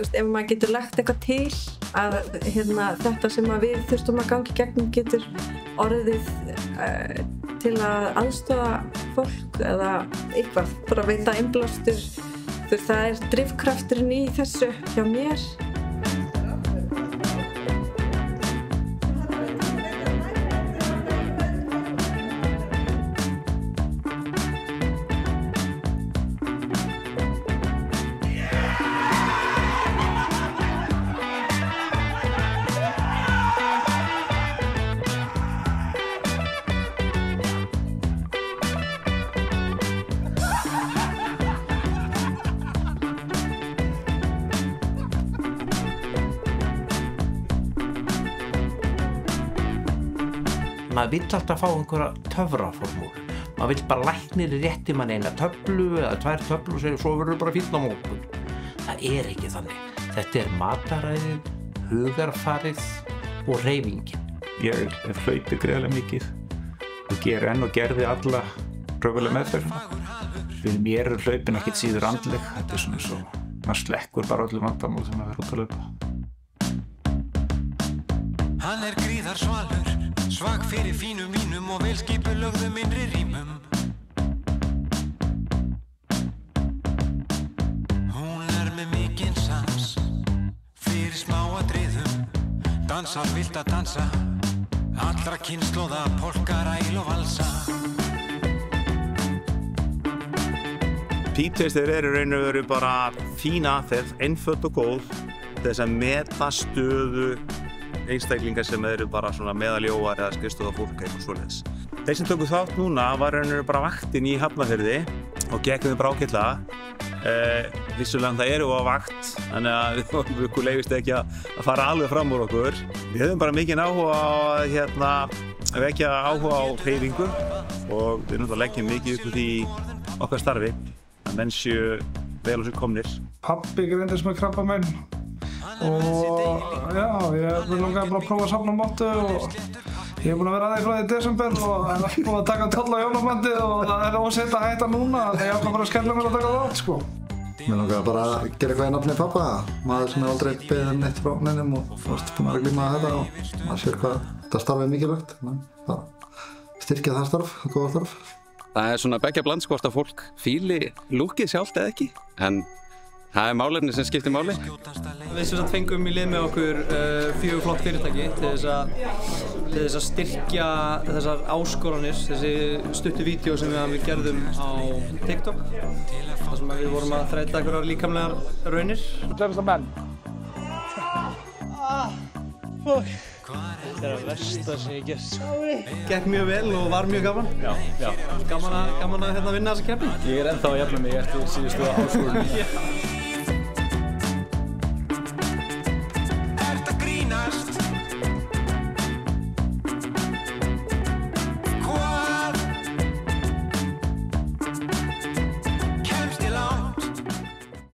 ef maður getur lagt eitthvað til að þetta sem að við þurftum að ganga í gegnum getur orðið til að aðstoða fólk eða eitthvað, bara veita innblástur. Það drifkrafturinn í þessu hjá mér. Maður vill alltaf fá einhverja töfraformúlu. Maður vill bara læknir rétti mann eina töflu eða 2 töflur og segja svo verður bara fínn á morgun. Það ekki þannig. Þetta mataræðið, hugarfarið og hreyfingin. Ég hef hlaupið greiðlega mikið og geri enn og gerði alla raunverulega meðferðina. Fyrir mér hlaupin ekkert síður andleg. Þetta svona svo, maður slekkur bara öllum vandamál sem maður út að hlaupa. Hann gríðarsvalur, svag fyrir fínum vínum og vel skipulögðum innri rýmum. Hún með mikinn sans fyrir smáatriðum, dansar vilt að dansa, allra kynslóða, polka, ræl og valsa. Píptestir raun og veru bara fín aðferð, einföld og góð til þess að meta stöðu einstaklingar sem bara svona meðaljóar eða skrifstofafólk eitthvað svoleiðis. Þeir sem tóku þátt núna var raun og veru bara vaktinn í Hafnarfirði og gekkum við bara ágætlega. Vissulega það á vakt, þannig að við leyfist ekki að fara alveg fram úr okkur. Við höfum bara mikinn áhuga á að vekja áhuga á hreyfingu og við náttúrulega leggjum mikið upp úr því okkar starfi að menn séu vel á sig komnir. Pabbi greindist með krabbamein og já, ég langaði bara að prófa að safna mottu og ég búinn að vera að því frá því í desember og það búinn að taka 12 á jólamandi og það ósett að hætta núna þannig ég ákvað bara að skella mér að taka þátt, sko. Mér langaði bara að gera eitthvað í nafni pappa, maður sem aldrei beðið neitt frá neinum og varst búinn að glíma þetta og maður sér hvað þetta starf mikilvægt, styrkja það starf, góða starf. Það svona beggja bland hvort að fólk fíli lúkið sjálft eða ekki, en það málefni sem skiptir máli. Við sem sagt fengum í lið með okkur 4 flott fyrirtæki til þess að styrkja þessar áskoranir, þessi stuttu vídeó sem við gerðum á TikTok. Þar sem við vorum að þræta einhverjar líkamlegar raunir. Tveimsta menn. Fuck. Þetta það versta sem ég gert. Gekk mjög vel og var mjög gaman. Já. Gaman að vinna þessa keppni. Ég ennþá að jafna mig eftir síðustu áskorun.